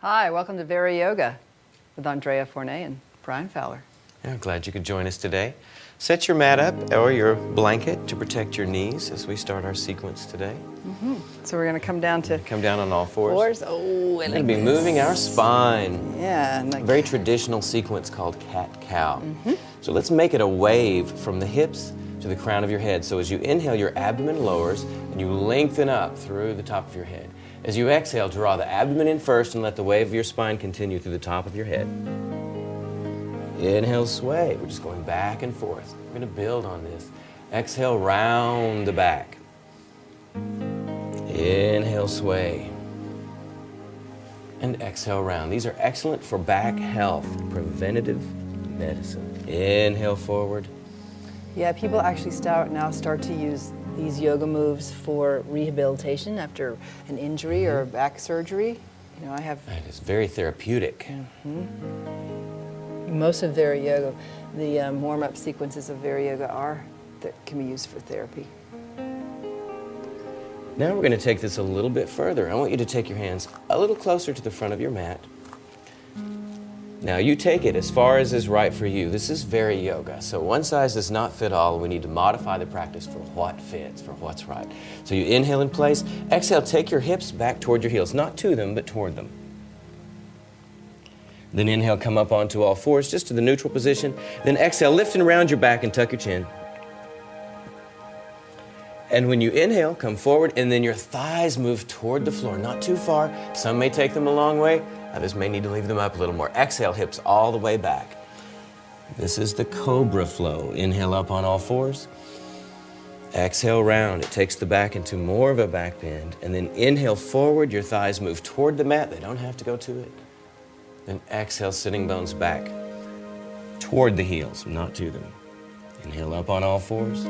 Hi, welcome to VariYoga with Andrea and Bryan Fowler. Yeah, I'm glad you could join us today. Set your mat up or your blanket to protect your knees as we start our sequence today. So we're going to come down to Come down on all fours. Oh, We're going to be moving our spine. Yeah. And A very traditional sequence called cat-cow. So let's make it a wave from the hips to the crown of your head. So as you inhale, your abdomen lowers and you lengthen up through the top of your head. As you exhale, draw the abdomen in first and let the wave of your spine continue through the top of your head. Inhale, sway. We're just going back and forth. We're going to build on this. Exhale, round the back. Inhale, sway. And exhale, round. These are excellent for back health, preventative medicine. Inhale, forward. yeah, people actually now start to use these yoga moves for rehabilitation after an injury or back surgery. You know, I have It is very therapeutic. most of VariYoga, the warm-up sequences of VariYoga that can be used for therapy. Now we're going to take this a little bit further. I want you to take your hands a little closer to the front of your mat. Now you take it as far as is right for you. This is VariYoga, so one size does not fit all. We need to modify the practice for what fits, for what's right. So you inhale in place. Exhale, take your hips back toward your heels, not to them, but toward them. Then inhale, come up onto all fours, just to the neutral position. Then exhale, lift and round your back and tuck your chin. And when you inhale, come forward, and then your thighs move toward the floor, not too far. Some may take them a long way. Others may need to leave them up a little more. Exhale, hips all the way back. This is the Cobra Flow. Inhale up on all fours. Exhale, round. It takes the back into more of a back bend. And then inhale forward. Your thighs move toward the mat. They don't have to go to it. Then exhale, sitting bones back toward the heels, not to them. Inhale up on all fours.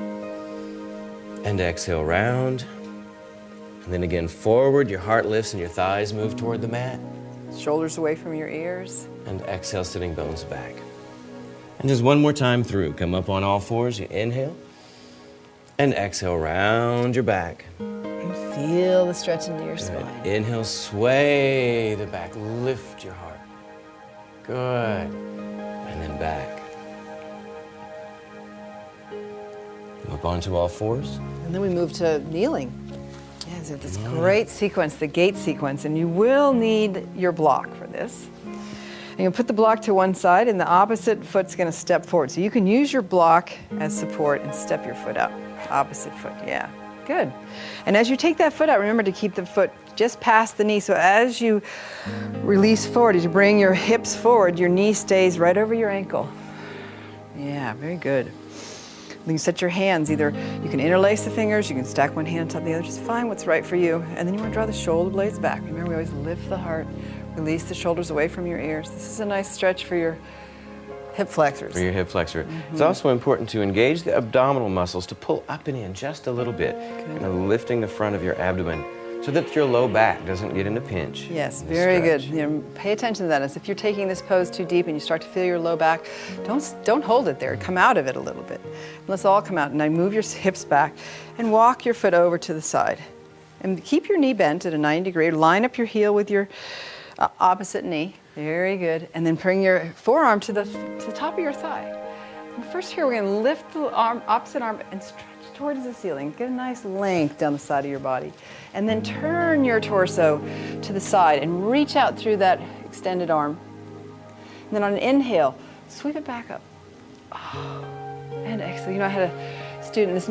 And exhale, round. And then again, forward. Your heart lifts and your thighs move toward the mat. Shoulders away from your ears. And exhale, sitting bones back. And just one more time through. Come up on all fours. You inhale. And exhale, round your back. And feel the stretch into your spine. Good. Inhale, sway the back. Lift your heart. Good. And then back. Come up onto all fours. And then we move to kneeling. Yeah, so this great sequence, the gate sequence, and you will need your block for this. And you'll put the block to one side and the opposite foot's gonna step forward. So you can use your block as support and step your foot out. Opposite foot, yeah, good. And as you take that foot out, remember to keep the foot just past the knee. So as you release forward, as you bring your hips forward, your knee stays right over your ankle. Yeah, very good. You can set your hands, either you can interlace the fingers, you can stack one hand on top of the other, just find what's right for you. And then you want to draw the shoulder blades back. Remember, we always lift the heart, release the shoulders away from your ears. This is a nice stretch for your hip flexors. For your hip flexor. It's also important to engage the abdominal muscles to pull up and in just a little bit, kind of lifting the front of your abdomen so that your low back doesn't get in a pinch. Yes, very good. You know, pay attention to that. As if you're taking this pose too deep and you start to feel your low back, don't hold it there. Come out of it a little bit. Let's all come out. And now move your hips back and walk your foot over to the side. And keep your knee bent at a 90 degree. Line up your heel with your opposite knee. Very good. And then bring your forearm to the top of your thigh. And first here, we're going to lift the opposite arm and stretch towards the ceiling. Get a nice length down the side of your body. And then turn your torso to the side and reach out through that extended arm. And then on an inhale, sweep it back up. And exhale. You know, I had a student,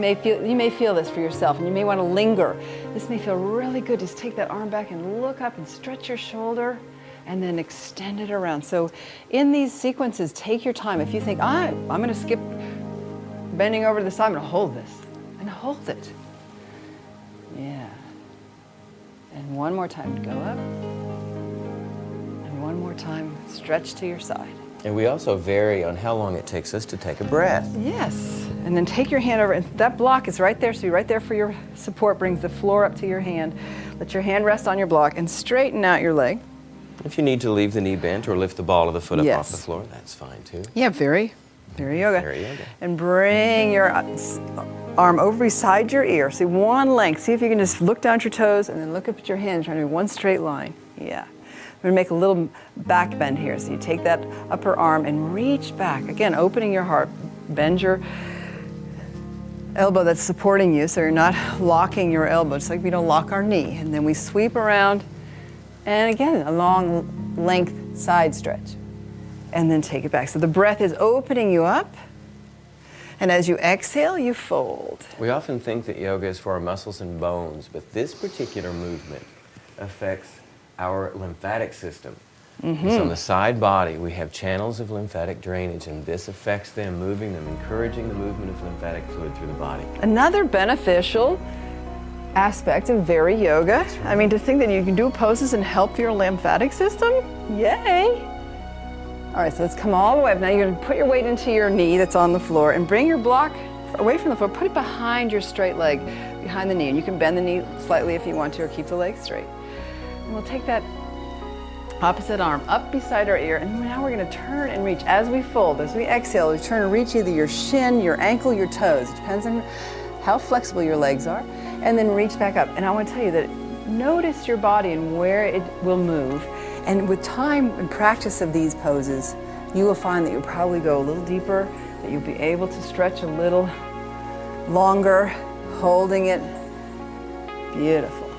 you may feel this for yourself, and you may want to linger. This may feel really good. Just take that arm back and look up and stretch your shoulder and then extend it around. So in these sequences, take your time. If you think, I'm going to skip bending over to the side, I'm going to hold this. And hold it. Yeah. And one more time, go up. And one more time, stretch to your side. And we also vary on how long it takes us to take a breath. Yes. And then take your hand over, and that block is right there, so you're right there for your support, brings the floor up to your hand. Let your hand rest on your block and straighten out your leg. If you need to leave the knee bent or lift the ball of the foot up off the floor, that's fine too. Yeah, VariYoga. VariYoga. And bring your arm over beside your ear. See, one length. See if you can just look down at your toes and then look up at your hand, trying to do one straight line. Yeah. We're gonna make a little back bend here. So you take that upper arm and reach back. Again, opening your heart. Bend your elbow that's supporting you so you're not locking your elbow, just like we don't lock our knee. And then we sweep around, and again, a long length side stretch. And then take it back. So the breath is opening you up, and as you exhale, you fold. We often think that yoga is for our muscles and bones, but this particular movement affects our lymphatic system. So on the side body, we have channels of lymphatic drainage, and this affects them, moving them, encouraging the movement of lymphatic fluid through the body. Another beneficial aspect of VariYoga. Right. I mean, to think that you can do poses and help your lymphatic system, yay! All right, so let's come all the way up. Now you're gonna put your weight into your knee that's on the floor and bring your block away from the floor. Put it behind your straight leg, behind the knee. And you can bend the knee slightly if you want to, or keep the leg straight. And we'll take that opposite arm up beside our ear, and now we're gonna turn and reach. As we fold, as we exhale, we turn and reach either your shin, your ankle, your toes. It depends on how flexible your legs are. And then reach back up. And I wanna tell you that notice your body and where it will move. And with time and practice of these poses, you will find that you'll probably go a little deeper, that you'll be able to stretch a little longer, holding it. Beautiful.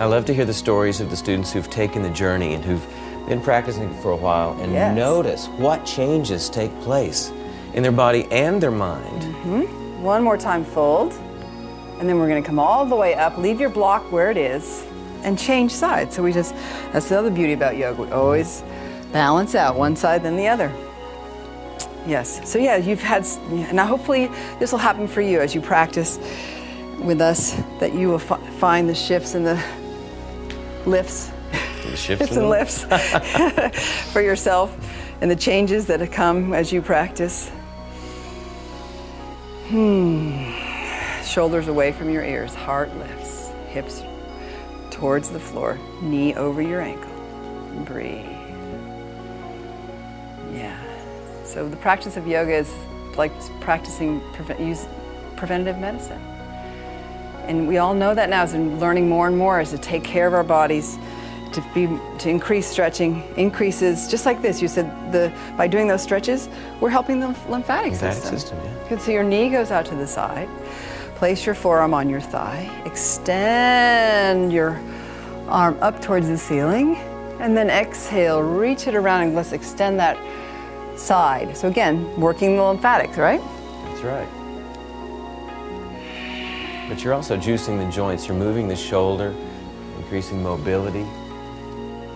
I love to hear the stories of the students who've taken the journey and who've been practicing for a while and notice what changes take place in their body and their mind. One more time, fold. And then we're gonna come all the way up, leave your block where it is, and change sides. So that's the other beauty about yoga. We always balance out one side then the other. Yes, so yeah, now hopefully this will happen for you as you practice with us, that you will find the shifts and the lifts. The shifts and lifts for yourself, and the changes that come as you practice. Shoulders away from your ears, heart lifts, hips towards the floor, knee over your ankle. Breathe. Yeah. So the practice of yoga is like practicing preventative medicine. And we all know that now, as we're learning more and more, is to take care of our bodies, to increase stretching, increases, just like this. You said by doing those stretches, we're helping the lymphatic system. Yeah. Good, so your knee goes out to the side. Place your forearm on your thigh. Extend your arm up towards the ceiling. And then exhale, reach it around, and let's extend that side. So again, working the lymphatics, right? That's right. But you're also juicing the joints. You're moving the shoulder, increasing mobility.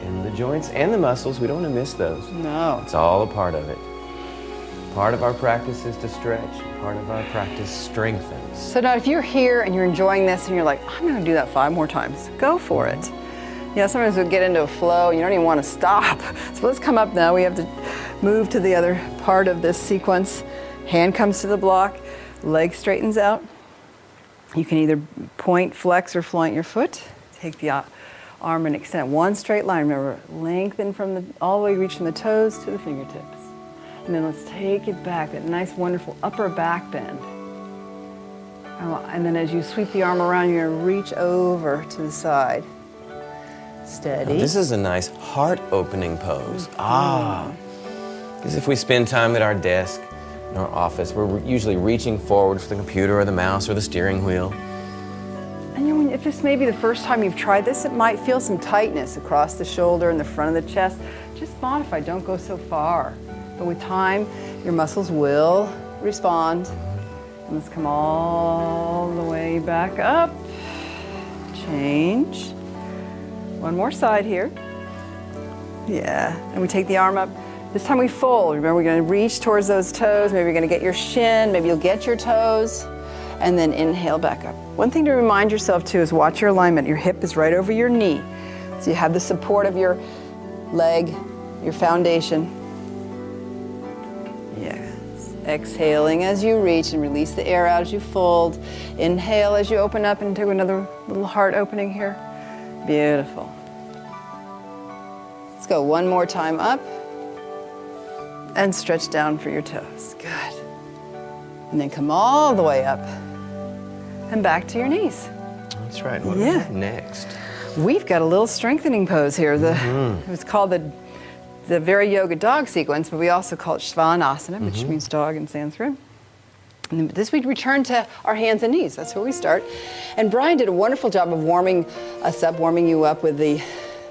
And the joints and the muscles, we don't want to miss those. No. It's all a part of it. Part of our practice is to stretch. Part of our practice strengthens. So now if you're here and you're enjoying this and you're like, I'm going to do that 5 more times, go for it. You know, sometimes we get into a flow and you don't even want to stop. So let's come up now. We have to move to the other part of this sequence. Hand comes to the block, leg straightens out. You can either point, flex, or flaunt your foot. Take the arm and extend one straight line. Remember, lengthen all the way, reach from the toes to the fingertips. And then let's take it back, that nice, wonderful upper back bend. And then as you sweep the arm around, you're gonna reach over to the side. Steady. Now, this is a nice heart-opening pose. Because if we spend time at our desk, in our office, we're usually reaching forward for the computer or the mouse or the steering wheel. And you know, if this may be the first time you've tried this, it might feel some tightness across the shoulder and the front of the chest. Just modify, don't go so far. But with time, your muscles will respond. And let's come all the way back up. Change. One more side here. Yeah, and we take the arm up. This time we fold. Remember, we're gonna reach towards those toes. Maybe you're gonna get your shin, maybe you'll get your toes, and then inhale back up. One thing to remind yourself too is watch your alignment. Your hip is right over your knee. So you have the support of your leg, your foundation. Yes. Exhaling as you reach and release the air out as you fold. Inhale as you open up and do another little heart opening here. Beautiful. Let's go one more time up. And stretch down for your toes. Good. And then come all the way up and back to your knees. That's right. What do we have next? We've got a little strengthening pose here. It's called the VariYoga dog sequence, but we also call it Savasana, which means dog in Sanskrit. And this we return to our hands and knees. That's where we start. And Bryan did a wonderful job of warming you up with the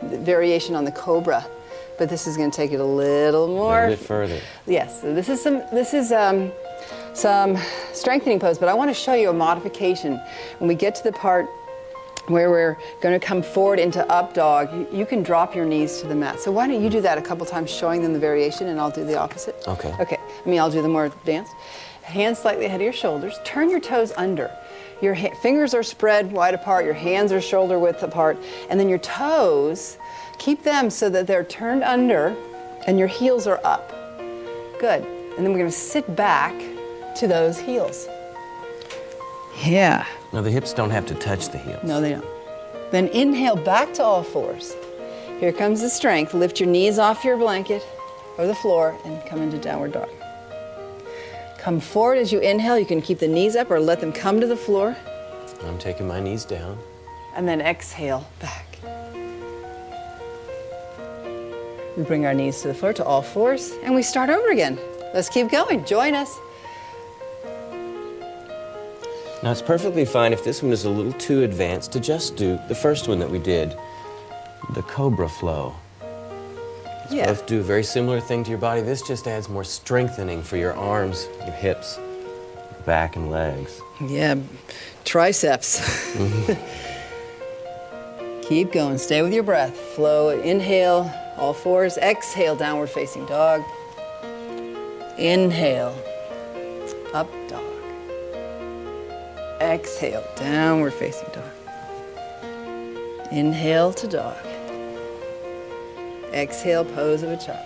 variation on the Cobra. But this is going to take it a little more. A bit further. Yes. So this is some strengthening pose, but I want to show you a modification. When we get to the part where we're going to come forward into up dog, you can drop your knees to the mat. So why don't you do that a couple times, showing them the variation, and I'll do the opposite. Okay. Okay. I'll do the more advanced. Hands slightly ahead of your shoulders. Turn your toes under. Your fingers are spread wide apart. Your hands are shoulder width apart. And then your toes, keep them so that they're turned under and your heels are up. Good. And then we're going to sit back to those heels. Yeah. Now the hips don't have to touch the heels. No, they don't. Then inhale back to all fours. Here comes the strength. Lift your knees off your blanket or the floor and come into downward dog. Come forward as you inhale. You can keep the knees up or let them come to the floor. I'm taking my knees down. And then exhale back. We bring our knees to the floor, to all fours, and we start over again. Let's keep going. Join us. Now it's perfectly fine if this one is a little too advanced to just do the first one that we did, the Cobra Flow. Yeah. Both do a very similar thing to your body. This just adds more strengthening for your arms, your hips, back and legs. Yeah, triceps. Keep going. Stay with your breath. Flow. Inhale, all fours. Exhale, downward facing dog. Inhale, up dog. Exhale, downward facing dog. Inhale to dog. Exhale, pose of a child.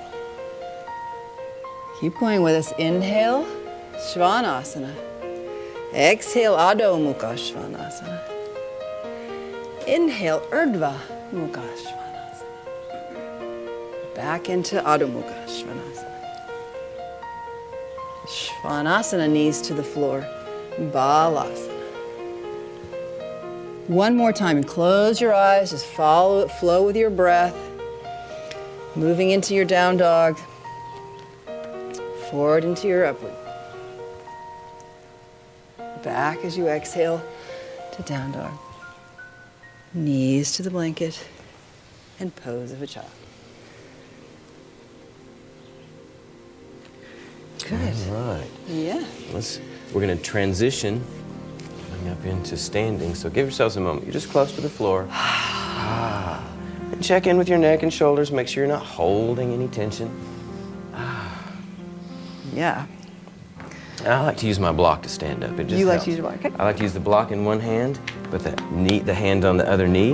Keep going with us. Inhale, Svanasana. Exhale, Adho Mukha Svanasana. Inhale, Urdhva Mukha Svanasana. Back into Adho Mukha Svanasana. Svanasana, knees to the floor. Balasana. One more time and close your eyes. Just follow it, flow with your breath. Moving into your down dog, forward into your upward. Back as you exhale to down dog. Knees to the blanket and pose of a child. Good. All right. Yeah. We're going to transition up into standing. So give yourselves a moment. You're just close to the floor. And check in with your neck and shoulders. Make sure you're not holding any tension. Yeah. I like to use my block to stand up. It just You like helps. to use your block? Okay. I like to use the block in one hand, put the hand on the other knee,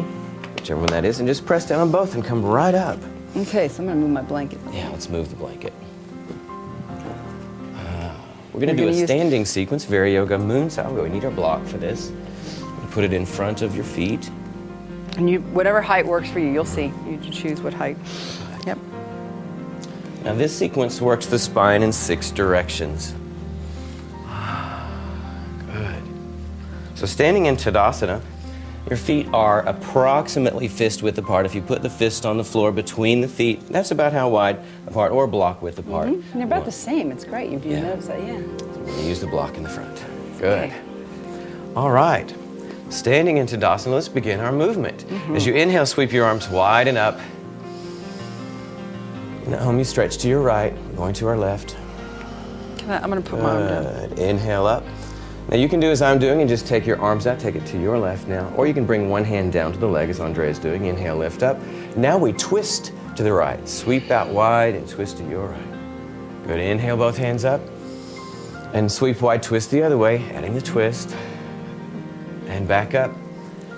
whichever one that is, and just press down on both and come right up. Okay, so I'm going to move my blanket. Yeah, let's move the blanket. We're going to do a standing sequence, VariYoga moon style. We need our block for this. We put it in front of your feet. And whatever height works for you, you'll see. You choose what height. Yep. Now this sequence works the spine in 6 directions. Good. So standing in Tadasana, your feet are approximately fist width apart. If you put the fist on the floor between the feet, that's about how wide apart, or block width apart. And they're about the same. It's great. You've noticed that, yeah. So we're going to use the block in the front. Good. Okay. All right. Standing in Tadasana, let's begin our movement. As you inhale, sweep your arms wide and up. And at home, you stretch to your right, going to our left. I'm going to put my arm down. Good. Inhale up. Now you can do as I'm doing and just take your arms out, take it to your left now. Or you can bring one hand down to the leg as Andrea is doing. Inhale, lift up. Now we twist to the right. Sweep out wide and twist to your right. Good. Inhale, both hands up. And sweep wide, twist the other way, adding the twist. And back up.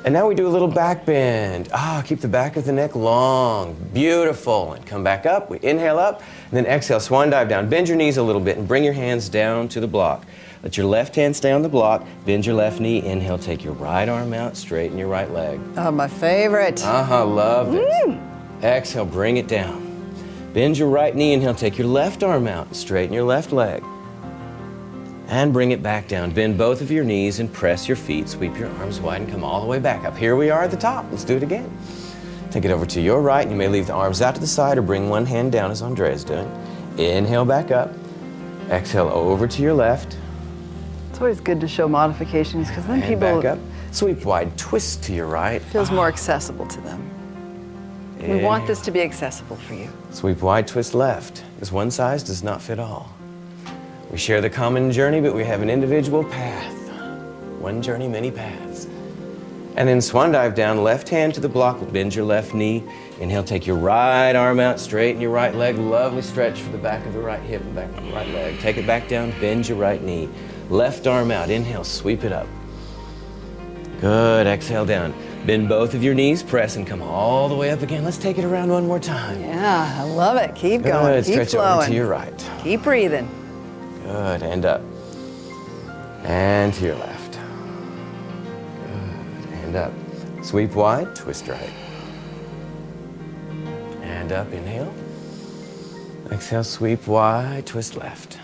And now we do a little back bend. Keep the back of the neck long. Beautiful. And come back up. We inhale up, and then exhale, swan dive down. Bend your knees a little bit and bring your hands down to the block. Let your left hand stay on the block. Bend your left knee. Inhale, take your right arm out, straighten your right leg. Oh, my favorite. Love this. Exhale, bring it down. Bend your right knee. Inhale, take your left arm out, straighten your left leg. And bring it back down. Bend both of your knees and press your feet. Sweep your arms wide and come all the way back up. Here we are at the top. Let's do it again. Take it over to your right. You may leave the arms out to the side or bring one hand down as Andrea's doing. Inhale back up. Exhale over to your left. It's always good to show modifications because then And people back up. Sweep wide. Twist to your right. feels more accessible to them. We want this to be accessible for you. Sweep wide, twist left, because one size does not fit all. We share the common journey, but we have an individual path. One journey, many paths. And then swan dive down, left hand to the block, bend your left knee. Inhale, take your right arm out, straighten your right leg. Lovely stretch for the back of the right hip and back of the right leg. Take it back down, bend your right knee. Left arm out, inhale, sweep it up. Good, exhale down. Bend both of your knees, press and come all the way up again. Let's take it around one more time. Yeah, I love it. Keep going. Good, Keep stretch flowing. over to your right. Keep breathing. Good, and up. And to your left. Good, and up. Sweep wide, twist right. And up, inhale. Exhale, sweep wide, twist left.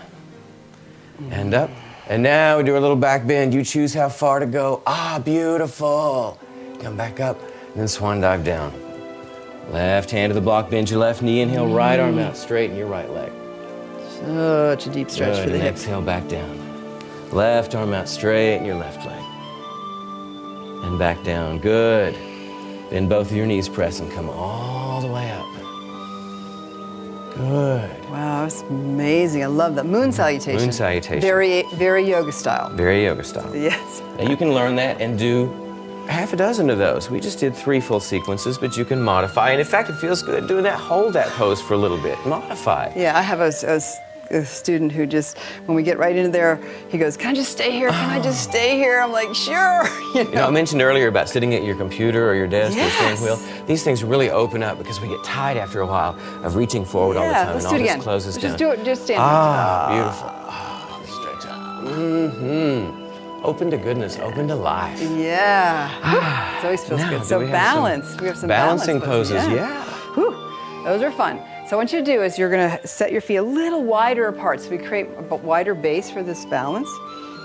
And up. And now we do a little back bend. You choose how far to go. Ah, beautiful. Come back up, and then swan dive down. Left hand to the block, bend your left knee. Inhale, right arm out, straighten your right leg. Such a deep stretch Good, for the and hips. exhale back down. Left arm out, straighten your left leg. And back down, good. Bend both of your knees, press and come all the way up. Good. Wow, that's amazing. I love that. Moon salutation. Moon salutation. Very yoga style. VariYoga style. Yes. Now you can learn that and do half a dozen of those. We just did 3 full sequences, but you can modify. And in fact, it feels good doing that. Hold that pose for a little bit. Modify. Yeah, I have a student who just, when we get right into there, he goes, "Can I just stay here? Can I just stay here?" I'm like, "Sure." You know, I mentioned earlier about sitting at your computer or your desk or Yes. steering wheel. These things really open up because we get tired after a while of reaching forward all the time, let's and do all it this again. closes Let's down. just do it. Just stand. Ah, beautiful. Ah, stretch out. Open to goodness. Open to life. Yeah. It always feels Now, good. do So we have balance. We have some balancing balance poses. Yeah. Whew. Those are fun. So what I want you to do is you're going to set your feet a little wider apart so we create a wider base for this balance.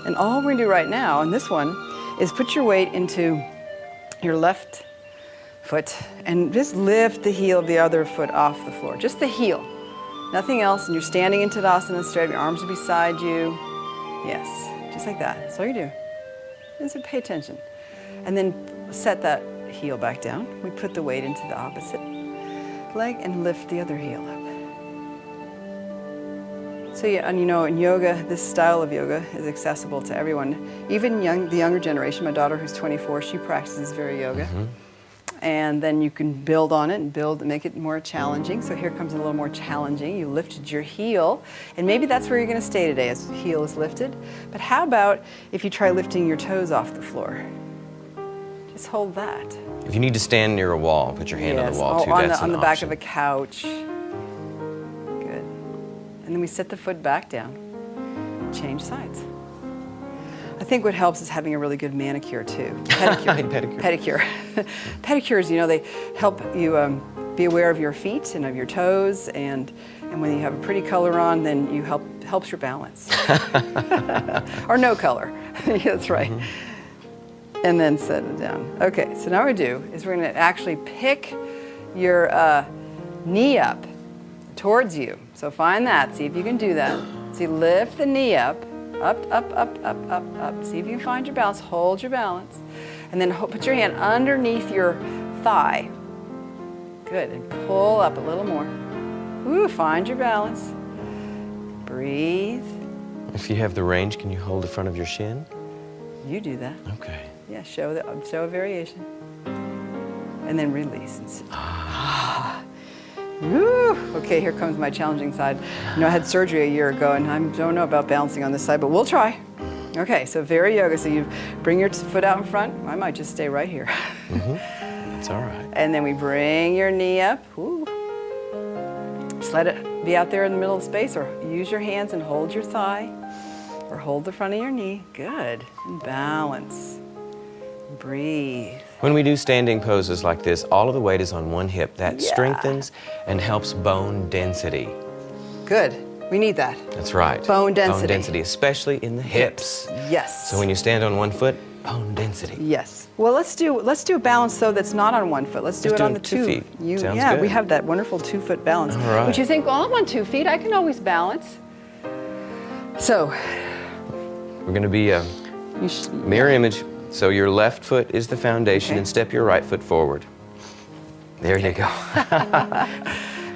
And all we're going to do right now, and this one, is put your weight into your left foot and just lift the heel of the other foot off the floor. Just the heel. Nothing else. And you're standing in Tadasana straight. Your arms are beside you. Yes. Just like that. That's all you do. And so pay attention. And then set that heel back down. We put the weight into the opposite leg and lift the other heel up. So yeah, and you know, in yoga, this style of yoga is accessible to everyone, even the younger generation. My daughter, who's 24, she practices VariYoga. And then you can build on it and make it more challenging. So here comes a little more challenging. You lifted your heel, and maybe that's where you're going to stay today, as the heel is lifted. But how about if you try lifting your toes off the floor? Just hold that. If you need to stand near a wall, put your hand on the wall Oh, too. on That's the an back option. of a couch. Good. And then we set the foot back down. Change sides. I think what helps is having a really good manicure too. Pedicure. Pedicures, you know, they help you be aware of your feet and of your toes, and when you have a pretty color on, then you helps your balance. Or no color. Yeah, that's right. And then set it down. Okay, so now what we do is we're going to actually pick your knee up towards you. So find that. See if you can do that. See, lift the knee up. Up, up, up, up, up, up. See if you can find your balance. Hold your balance. And then put your hand underneath your thigh. Good. And pull up a little more. Ooh, find your balance. Breathe. If you have the range, can you hold the front of your shin? You do that. Okay. Yeah, show a variation. And then release. Woo. Okay, here comes my challenging side. You know, I had surgery a year ago, and I don't know about balancing on this side, but we'll try. Okay, so VariYoga. So you bring your foot out in front. I might just stay right here. That's all right. And then we bring your knee up. Woo. Just let it be out there in the middle of the space, or use your hands and hold your thigh, or hold the front of your knee. Good. And balance. Breathe. When we do standing poses like this, all of the weight is on one hip. That strengthens and helps bone density. Good. We need that. That's right. Bone density. Bone density, especially in the hips. Yes. So when you stand on one foot, bone density. Yes. Well, let's do a balance though that's not on one foot. Let's do it on the 2 feet. Sounds yeah, good. we have that wonderful 2-foot balance. All right. But you think, well, I'm on 2 feet. I can always balance. So We're going to be a mirror image. So your left foot is the foundation, and step your right foot forward. There you go.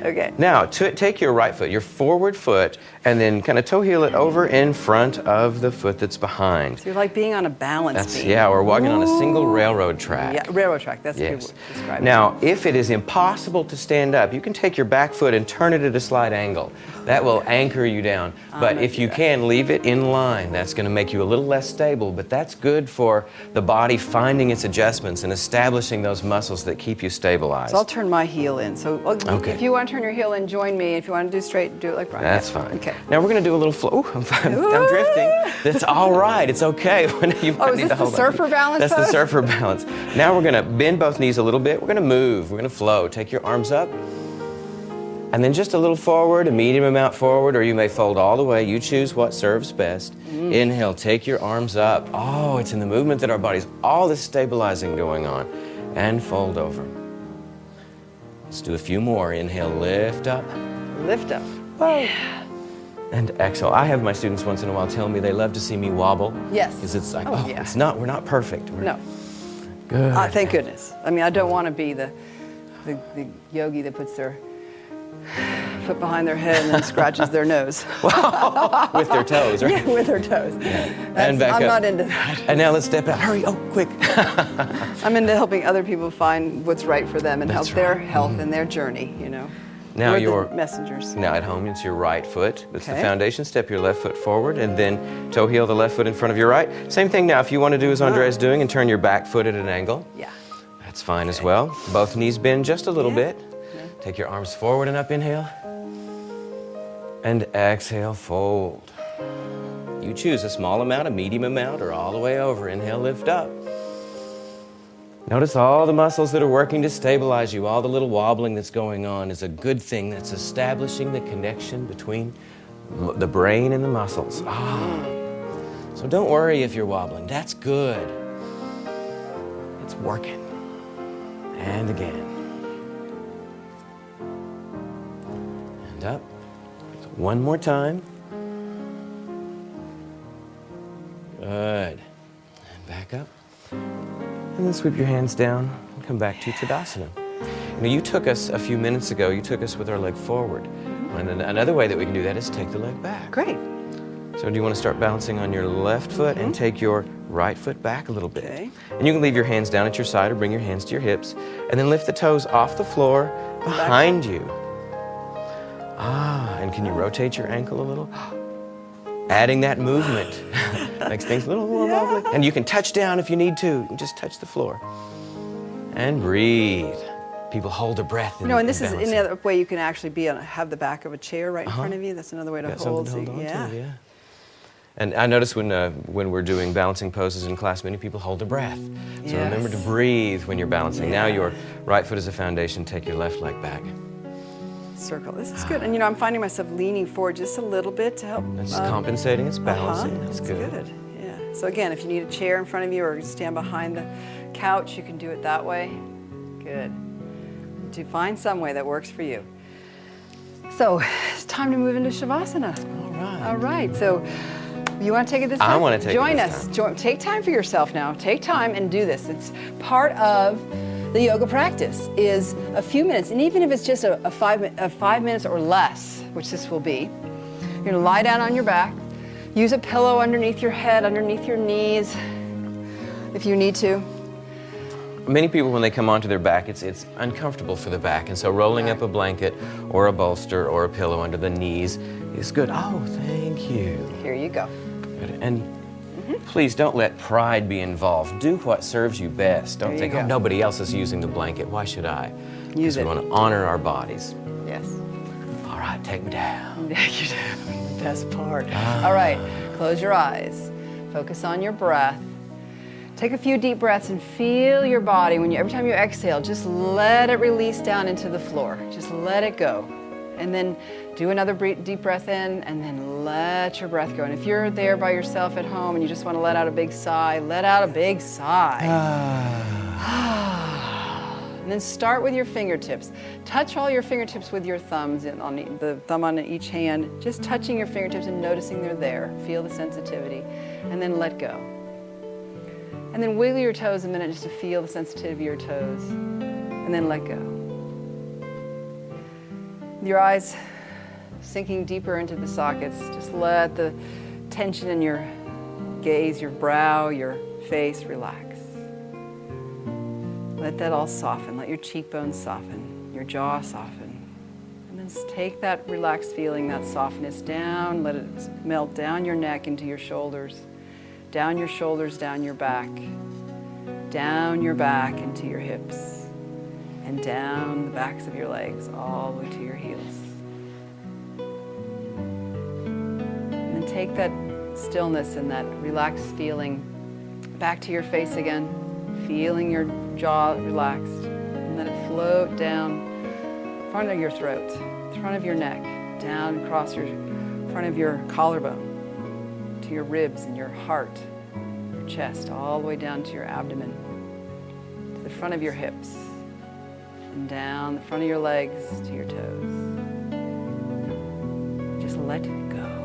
Okay. Now, take your right foot, your forward foot, and then kind of toe heel it over in front of the foot that's behind. So you're like being on a balance beam. Yeah, we're walking on a single railroad track. Yeah, railroad track. That's a good Yes. word to describe it. Now, if it is impossible to stand up, you can take your back foot and turn it at a slight angle. That will anchor you down. But if you can, leave it in line. That's going to make you a little less stable, but that's good for the body finding its adjustments and establishing those muscles that keep you stabilized. So I'll turn my heel in. So Okay. if you want to turn your heel in, join me. If you want to do straight, do it like Bryan. That's fine. Okay. Now we're going to do a little flow. Ooh, I'm drifting. That's all right. It's okay. You might Is need this to the hold on. surfer balance That's the pose? surfer balance. Now we're going to bend both knees a little bit. We're going to move. We're going to flow. Take your arms up. And then just a little forward, a medium amount forward, or you may fold all the way. You choose what serves best. Inhale, take your arms up. Oh, it's in the movement that our body's all this stabilizing going on. And fold over. Let's do a few more. Inhale, lift up. Lift up. And exhale. I have my students once in a while tell me they love to see me wobble. Yes. Because it's like, Yeah. we're not perfect. No. Good. Thank goodness. I mean, I don't want to be the yogi that puts their foot behind their head and then scratches their nose. With their toes, right? Yeah, with their toes. And back I'm up. not into that. And now let's step out. Hurry, quick. I'm into helping other people find what's right for them and That's help their right. health and their journey, you know. Now We're your the messengers. Now at home, it's your right foot. That's the Okay. foundation. Step your left foot forward and then toe heel the left foot in front of your right. Same thing now. If you want to do as Andrea is doing and turn your back foot at an angle, Yeah. that's fine as well. Both knees bend just a little Yeah. bit. Take your arms forward and up, inhale. And exhale, fold. You choose a small amount, a medium amount, or all the way over. Inhale, lift up. Notice all the muscles that are working to stabilize you. All the little wobbling that's going on is a good thing. That's establishing the connection between the brain and the muscles. So don't worry if you're wobbling. That's good. It's working. And again. And up. One more time. Good. And back up. And then sweep your hands down and come back to Tadasana. Now you took us a few minutes ago, you took us with our leg forward. And then another way that we can do that is take the leg back. Great. So do you want to start balancing on your left foot and take your right foot back a little bit? Okay. And you can leave your hands down at your side or bring your hands to your hips. And then lift the toes off the floor behind you. And can you rotate your ankle a little? Adding that movement makes things a little more wobbly. And you can touch down if you need to. Just touch the floor. And breathe. People hold their breath. You know, and this is another way you can actually have the back of a chair right in front of you. That's another way to Got hold. something to hold on Yeah. to, yeah. And I notice when we're doing balancing poses in class, many people hold their breath. So Yes. remember to breathe when you're balancing. Now Yeah. your right foot is a foundation. Take your left leg back. Circle. This is good. And you know, I'm finding myself leaning forward just a little bit to help. It's compensating. It's balancing. That's It's good. Yeah. So again, if you need a chair in front of you or stand behind the couch, you can do it that way. Good. To find some way that works for you. So it's time to move into Savasana. All right. All right. So you want to take it this time? I want to take it Join this us. time. Take time for yourself now. Take time and do this. It's part of the yoga practice is a few minutes, and even if it's just a 5 minutes or less, which this will be, you're going to lie down on your back, use a pillow underneath your head, underneath your knees, if you need to. Many people, when they come onto their back, it's uncomfortable for the back, and so rolling up a blanket or a bolster or a pillow under the knees is good. Oh, thank you. Here you go. Good. And please don't let pride be involved. Do what serves you best. Don't There you think, go. oh, nobody else is using the blanket. Why should I? Use Because we it. want to honor our bodies. Yes. All right, take me down. You do. The best part. All right, close your eyes. Focus on your breath. Take a few deep breaths and feel your body. Every time you exhale, just let it release down into the floor. Just let it go. And then do another deep breath in, and then let your breath go. And if you're there by yourself at home and you just want to let out a big sigh, let out a big sigh. And then start with your fingertips. Touch all your fingertips with your thumbs, on the thumb on each hand, just touching your fingertips and noticing they're there. Feel the sensitivity, and then let go. And then wiggle your toes a minute just to feel the sensitivity of your toes, and then let go. With your eyes sinking deeper into the sockets, just let the tension in your gaze, your brow, your face relax. Let that all soften. Let your cheekbones soften, your jaw soften. And then take that relaxed feeling, that softness down, let it melt down your neck into your shoulders, down your shoulders, down your back into your hips, and down the backs of your legs all the way to your heels. And then take that stillness and that relaxed feeling back to your face again, feeling your jaw relaxed, and let it float down front of your throat, front of your neck, down across your front of your collarbone, to your ribs and your heart, your chest, all the way down to your abdomen, to the front of your hips, and down the front of your legs to your toes. Just let go.